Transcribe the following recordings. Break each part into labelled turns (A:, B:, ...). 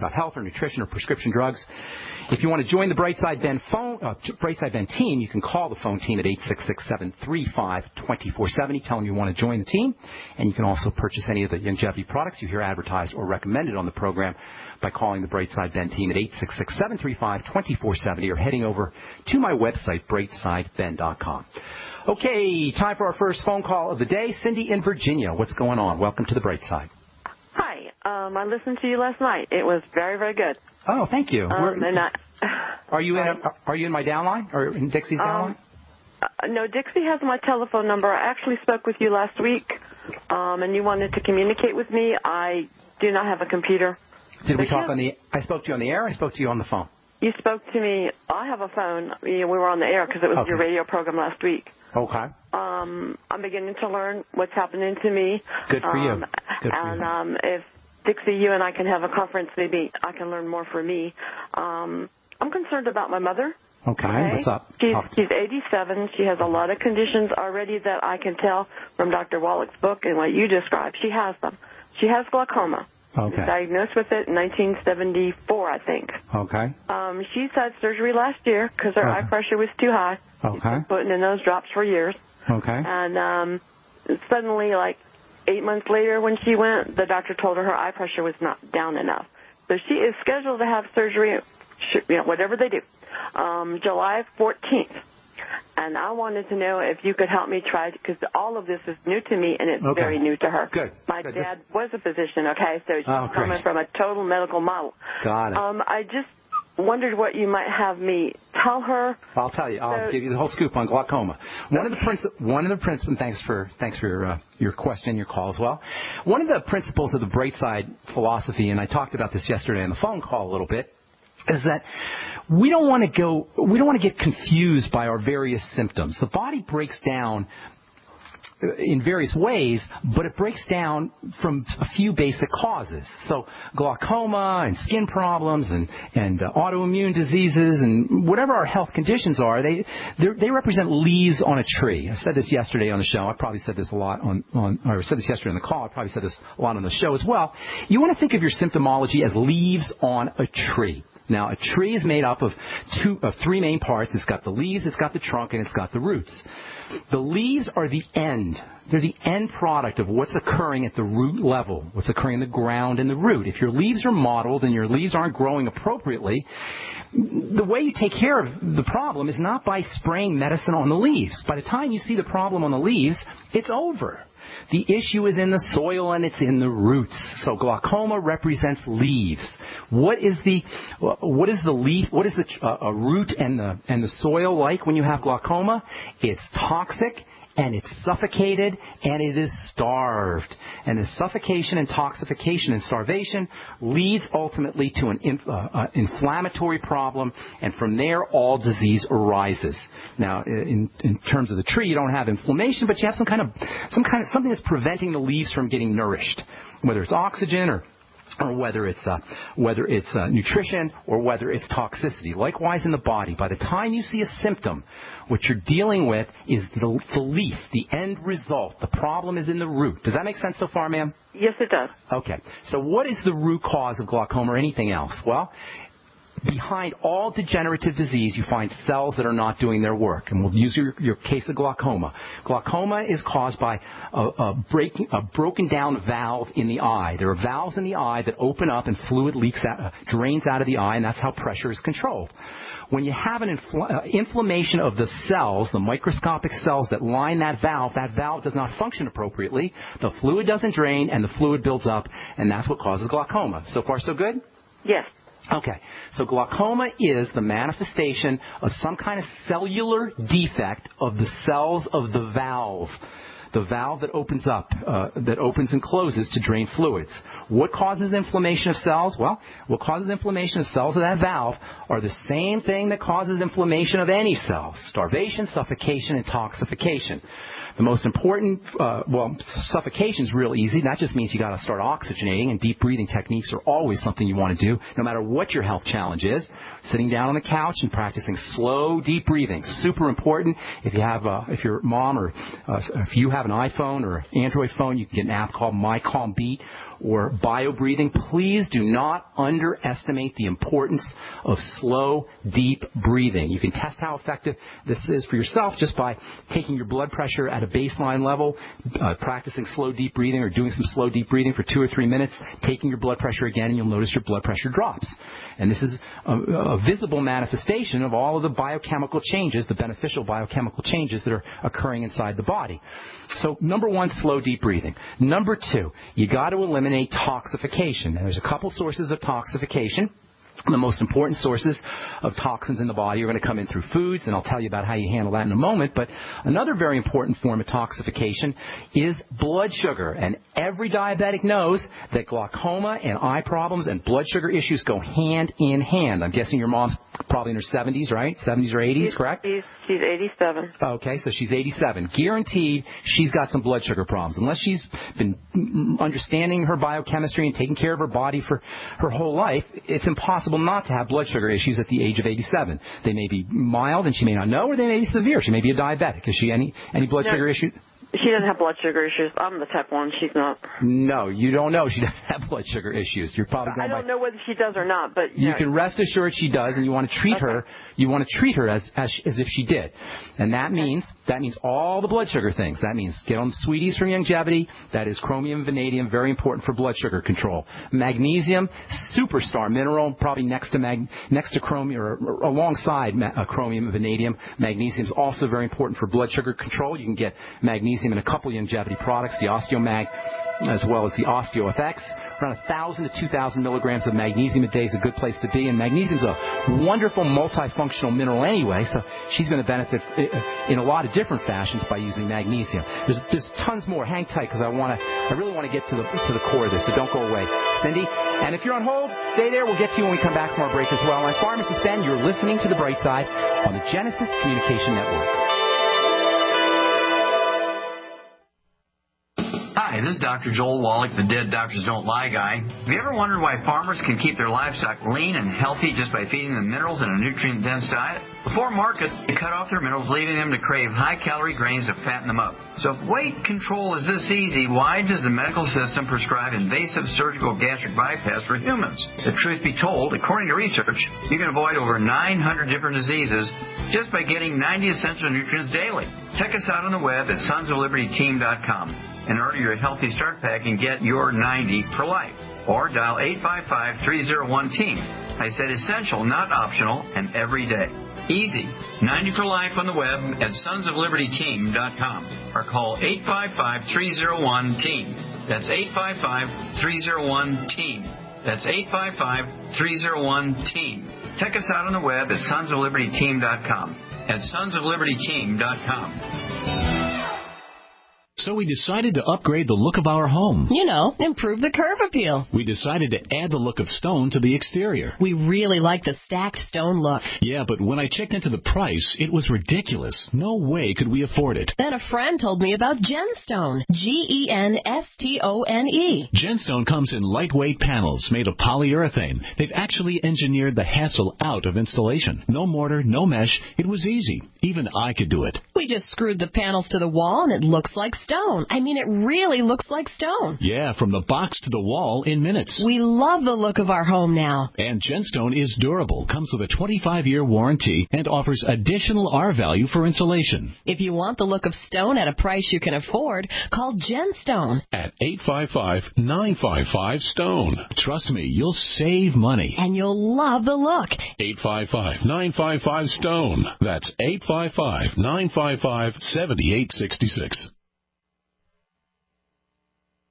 A: about health or nutrition or prescription drugs. If you want to join the Brightside Ben Brightside Ben team, you can call the phone team at 866-735-2470. Tell them you want to join the team, and you can also purchase any of the longevity products you hear advertised or recommended on the program by calling the Brightside Ben team at 866-735-2470 or heading over to my website, brightsideben.com. Okay, time for our first phone call of the day. Cindy in Virginia, what's going on? Welcome to the Brightside.
B: Hi. I listened to you last night. It was very, very good.
A: Oh, thank you. Are you in my downline or in Dixie's downline?
B: No, Dixie has my telephone number. I actually spoke with you last week, and you wanted to communicate with me. I do not have a computer.
A: Did we talk on the? I spoke to you on the air. I spoke to you on the phone.
B: You spoke to me. I have a phone. We were on the air because it was your radio program last week.
A: Okay.
B: I'm beginning to learn what's happening to me.
A: Good for you. Good for
B: you. If Dixie, you and I can have a conference, maybe I can learn more for me. I'm concerned about my mother.
A: Okay. What's up?
B: She's 87. She has a lot of conditions already that I can tell from Dr. Wallach's book and what you described. She has them. She has glaucoma.
A: Okay.
B: She was diagnosed with it in 1974, I think.
A: Okay.
B: She's had surgery last year because her eye pressure was too high.
A: Okay.
B: She's been putting in those drops for years.
A: Okay.
B: And suddenly, like 8 months later when she went, the doctor told her eye pressure was not down enough. So she is scheduled to have surgery, whatever they do, July 14th. And I wanted to know if you could help me try, because all of this is new to me, and it's very new to her.
A: Good.
B: My dad was a physician, so she's coming from a total medical model.
A: Got it.
B: I just wondered what you might have me tell her.
A: I'll tell you. I'll give you the whole scoop on glaucoma. One of the principles, and thanks for your question, your call as well. One of the principles of the Brightside philosophy, and I talked about this yesterday on the phone call a little bit, is that we don't want to get confused by our various symptoms. The body breaks down in various ways, but it breaks down from a few basic causes. So glaucoma and skin problems and autoimmune diseases and whatever our health conditions are, they represent leaves on a tree. I said this yesterday on the show. I probably said this a lot or I said this yesterday on the call. I probably said this a lot on the show as well. You want to think of your symptomology as leaves on a tree. Now, a tree is made up of three main parts. It's got the leaves, it's got the trunk, and it's got the roots. The leaves are the end. They're the end product of what's occurring at the root level, what's occurring in the ground and the root. If your leaves are mottled and your leaves aren't growing appropriately, the way you take care of the problem is not by spraying medicine on the leaves. By the time you see the problem on the leaves, it's over. The issue is in the soil and it's in the roots. So glaucoma represents leaves. What is the leaf? What is a root and the soil like when you have glaucoma? It's toxic and it's suffocated and it is starved. And the suffocation, intoxication, and starvation leads ultimately to an inflammatory problem, and from there all disease arises. Now, in terms of the tree, you don't have inflammation, but you have something that's preventing the leaves from getting nourished, whether it's oxygen or whether it's nutrition or whether it's toxicity. Likewise in the body, by the time you see a symptom, what you're dealing with is the leaf, the end result. The problem is in the root. Does that make sense so far, ma'am?
B: Yes, it does.
A: Okay. So what is the root cause of glaucoma or anything else? Well, behind all degenerative disease, you find cells that are not doing their work. And we'll use your case of glaucoma. Glaucoma is caused by a broken down valve in the eye. There are valves in the eye that open up and fluid drains out of the eye, and that's how pressure is controlled. When you have an inflammation of the cells, the microscopic cells that line that valve does not function appropriately. The fluid doesn't drain, and the fluid builds up, and that's what causes glaucoma. So far, so good?
B: Yes.
A: Okay, so glaucoma is the manifestation of some kind of cellular defect of the cells of the valve that opens up, that opens and closes to drain fluids. What causes inflammation of cells? Well, what causes inflammation of cells of that valve are the same thing that causes inflammation of any cells: starvation, suffocation, intoxication. The most important, suffocation is real easy. That just means you got to start oxygenating, and deep breathing techniques are always something you want to do, no matter what your health challenge is. Sitting down on the couch and practicing slow, deep breathing, super important. If you have, if your mom or if you have an iPhone or Android phone, you can get an app called My Calm Beat, or bio-breathing, please do not underestimate the importance of slow, deep breathing. You can test how effective this is for yourself just by taking your blood pressure at a baseline level, practicing slow, deep breathing or doing some slow, deep breathing for 2 or 3 minutes, taking your blood pressure again, and you'll notice your blood pressure drops. And this is a visible manifestation of all of the biochemical changes, the beneficial biochemical changes that are occurring inside the body. So number one, slow, deep breathing. Number two, you got to eliminate toxification. Now, there's a couple sources of toxification. The most important sources of toxins in the body are going to come in through foods, and I'll tell you about how you handle that in a moment. But another very important form of toxification is blood sugar. And every diabetic knows that glaucoma and eye problems and blood sugar issues go hand in hand. I'm guessing your mom's probably in her 70s, right? 70s or 80s, correct?
B: She's 87.
A: Okay, so she's 87. Guaranteed she's got some blood sugar problems. Unless she's been understanding her biochemistry and taking care of her body for her whole life, it's impossible not to have blood sugar issues at the age of 87. They may be mild and she may not know, or they may be severe. She may be a diabetic. Is she any blood sugar issue?
B: She doesn't have blood sugar issues. I'm the type 1. She's not.
A: No, you don't know she doesn't have blood sugar issues. You're probably going
B: I don't know whether she does or not, but
A: you can rest assured she does, and you want to treat her. You want to treat her as if she did, and that means all the blood sugar things. That means get on the sweeties from Longevity. That is chromium, vanadium, very important for blood sugar control. Magnesium, superstar mineral, probably next to chromium or alongside chromium and vanadium. Magnesium is also very important for blood sugar control. You can get magnesium in a couple of Longevity products, the OsteoMag as well as the OsteoFX. Around 1,000 to 2,000 milligrams of magnesium a day is a good place to be, and magnesium is a wonderful multifunctional mineral anyway, so she's going to benefit in a lot of different fashions by using magnesium. There's tons more. Hang tight, because I really want to get to the core of this, so don't go away. Cindy, and if you're on hold, stay there. We'll get to you when we come back from our break as well. I'm Pharmacist Ben. You're listening to The Bright Side on the Genesis Communication Network.
C: Hi, this is Dr. Joel Wallach, the Dead Doctors Don't Lie guy. Have you ever wondered why farmers can keep their livestock lean and healthy just by feeding them minerals in a nutrient-dense diet? Before market, they cut off their minerals, leaving them to crave high-calorie grains to fatten them up. So if weight control is this easy, why does the medical system prescribe invasive surgical gastric bypass for humans? The truth be told, according to research, you can avoid over 900 different diseases just by getting 90 essential nutrients daily. Check us out on the web at sonsoflibertyteam.com. And order your Healthy Start Pack and get your 90 for life. Or dial 855-301-TEAM. I said essential, not optional, and every day. Easy. 90 for life on the web at sonsoflibertyteam.com. Or call 855-301-TEAM. That's 855-301-TEAM. That's 855-301-TEAM. Check us out on the web at sonsoflibertyteam.com. At sonsoflibertyteam.com.
D: So we decided to upgrade the look of our home.
E: You know, improve the curb appeal.
D: We decided to add the look of stone to the exterior.
E: We really like the stacked stone look.
D: Yeah, but when I checked into the price, it was ridiculous. No way could we afford it.
E: Then a friend told me about Genstone. Genstone.
D: Genstone comes in lightweight panels made of polyurethane. They've actually engineered the hassle out of installation. No mortar, no mesh. It was easy. Even I could do it.
E: We just screwed the panels to the wall and it looks like stone. I mean, it really looks like stone.
D: Yeah, from the box to the wall in minutes.
E: We love the look of our home now.
D: And Genstone is durable, comes with a 25-year warranty, and offers additional R-value for insulation.
E: If you want the look of stone at a price you can afford, call Genstone
F: at 855-955-STONE.
D: Trust me, you'll save money.
E: And you'll love the look.
F: 855-955-STONE. That's 855-955-7866.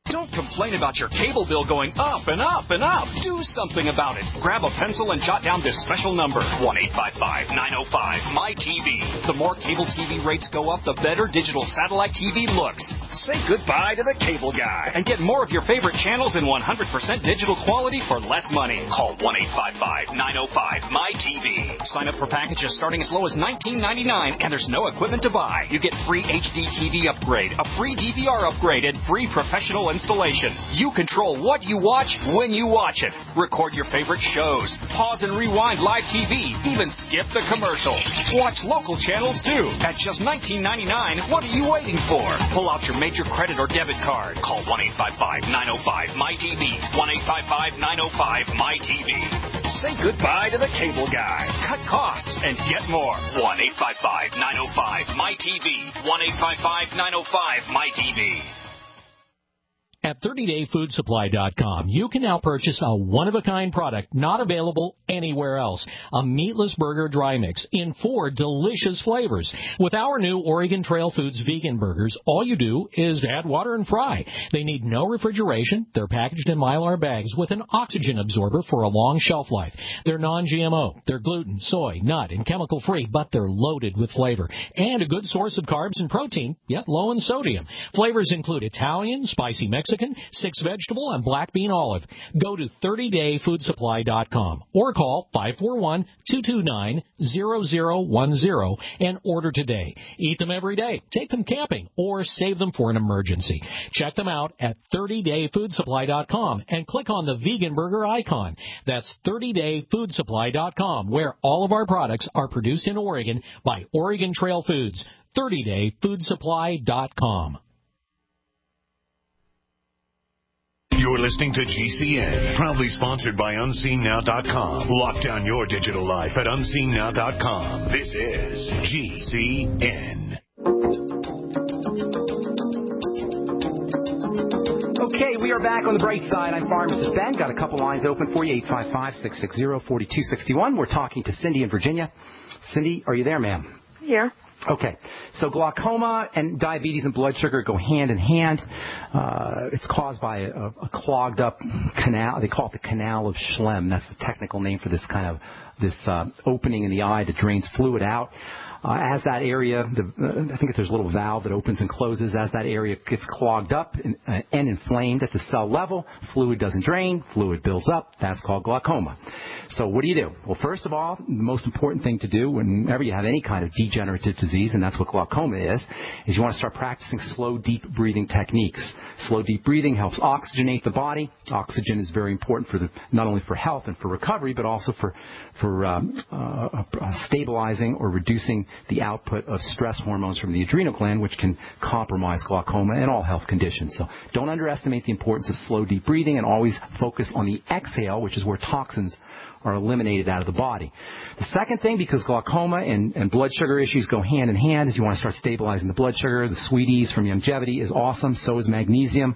G: Don't complain about your cable bill going up and up and up. Do something about it. Grab a pencil and jot down this special number, 1-855-905-MY-TV. The more cable TV rates go up, the better digital satellite TV looks. Say goodbye to the cable guy and get more of your favorite channels in 100% digital quality for less money. Call 1-855-905-MY-TV. Sign up for packages starting as low as $19.99, and there's no equipment to buy. You get free HD TV upgrade, a free DVR upgrade, and free professional installation. installation. You control what you watch when you watch it. Record your favorite shows. Pause and rewind live TV. Even skip the commercials. Watch local channels too. At just $19.99, what are you waiting for? Pull out your major credit or debit card. Call 1-855-905-MyTV. 1-855-905-MyTV. Say goodbye to the cable guy. Cut costs and get more. 1-855-905-MyTV. 1-855-905-MyTV.
H: At 30dayfoodsupply.com, you can now purchase a one-of-a-kind product not available anywhere else. A meatless burger dry mix in 4 delicious flavors. With our new Oregon Trail Foods vegan burgers, all you do is add water and fry. They need no refrigeration. They're packaged in Mylar bags with an oxygen absorber for a long shelf life. They're non-GMO. They're gluten, soy, nut, and chemical-free, but they're loaded with flavor. And a good source of carbs and protein, yet low in sodium. Flavors include Italian, spicy Mexican, 6 vegetable, and black bean olive. Go to 30dayfoodsupply.com or call 541-229-0010 and order today. Eat them every day, take them camping, or save them for an emergency. Check them out at 30dayfoodsupply.com and click on the vegan burger icon. That's 30dayfoodsupply.com, where all of our products are produced in Oregon by Oregon Trail Foods. 30dayfoodsupply.com.
F: You're listening to GCN, proudly sponsored by UnseenNow.com. Lock down your digital life at UnseenNow.com. This is GCN.
A: Okay, we are back on the bright side. I'm Pharmacist Ben. Got a couple lines open for you, 855-660-4261. We're talking to Cindy in Virginia. Cindy, are you there, ma'am?
B: Yeah.
A: Okay, so glaucoma and diabetes and blood sugar go hand in hand. It's caused by a clogged up canal. They call it the canal of Schlemm. That's the technical name for this kind of opening in the eye that drains fluid out. As that area, I think there's a little valve that opens and closes. As that area gets clogged up and inflamed at the cell level, fluid doesn't drain, fluid builds up. That's called glaucoma. So what do you do? Well, first of all, the most important thing to do whenever you have any kind of degenerative disease, and that's what glaucoma is you want to start practicing slow, deep breathing techniques. Slow, deep breathing helps oxygenate the body. Oxygen is very important for not only for health and for recovery, but also for stabilizing or reducing the output of stress hormones from the adrenal gland, which can compromise glaucoma and all health conditions. So don't underestimate the importance of slow, deep breathing, and always focus on the exhale, which is where toxins are eliminated out of the body. The second thing, because glaucoma and blood sugar issues go hand in hand, is you want to start stabilizing the blood sugar. The Sweeties from Youngevity is awesome. So is magnesium.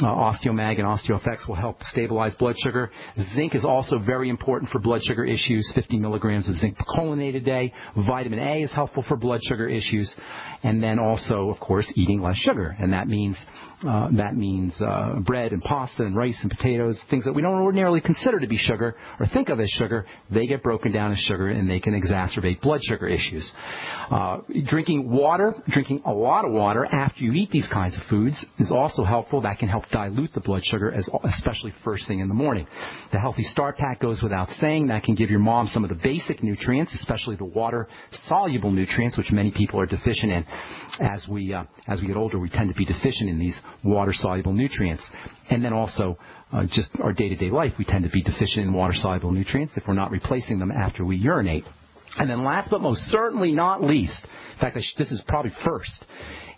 A: Osteomag and OsteoFX will help stabilize blood sugar. Zinc is also very important for blood sugar issues. 50 milligrams of zinc picolinate a day. Vitamin A is helpful for blood sugar issues. And then also, of course, eating less sugar. And that means bread and pasta and rice and potatoes, things that we don't ordinarily consider to be sugar or think of as sugar. They get broken down as sugar, and they can exacerbate blood sugar issues. Drinking a lot of water after you eat these kinds of foods is also helpful. That can help dilute the blood sugar, especially first thing in the morning. The Healthy Start Pack goes without saying. That can give your mom some of the basic nutrients, especially the water-soluble nutrients, which many people are deficient in. As we get older, we tend to be deficient in these water-soluble nutrients. And then also, just our day-to-day life, we tend to be deficient in water-soluble nutrients if we're not replacing them after we urinate. And then last but most certainly not least, in fact, this is probably first,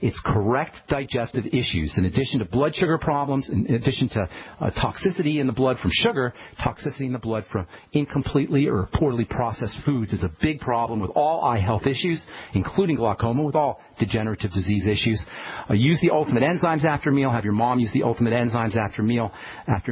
A: it's correct digestive issues. In addition to blood sugar problems, in addition to toxicity in the blood from sugar, toxicity in the blood from incompletely or poorly processed foods is a big problem with all eye health issues, including glaucoma, with all degenerative disease issues. Use the Ultimate Enzymes after meal. Have your mom use the Ultimate Enzymes after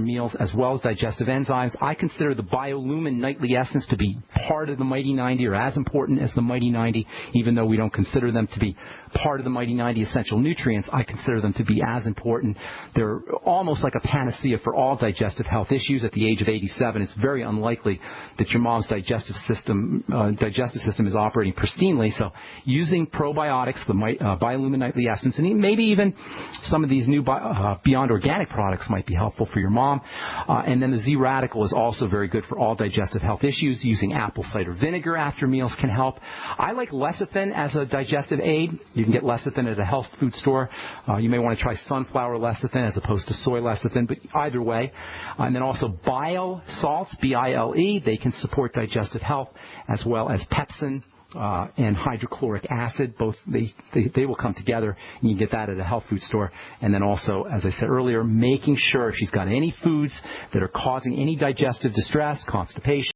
A: meals, as well as digestive enzymes. I consider the BioLumin Nightly Essence to be part of the Mighty 90, or as important as the Mighty 90, even though we don't consider them to be part of the Mighty 90 essential nutrients. I consider them to be as important. They're almost like a panacea for all digestive health issues. At the age of 87, it's very unlikely that your mom's digestive system is operating pristinely. So using probiotics, the BioLumin Nightly Essence, and maybe even some of these new Beyond Organic products might be helpful for your mom. And then the Z-Radical is also very good for all digestive health issues. Using apple cider vinegar after meals can help. I like lecithin as a digestive aid. You can get lecithin at a health food store. You may want to try sunflower lecithin as opposed to soy lecithin, but either way. And then also bile salts, B-I-L-E. They can support digestive health, as well as pepsin and hydrochloric acid. Both they will come together, and you can get that at a health food store. And then also, as I said earlier, making sure if she's got any foods that are causing any digestive distress, constipation,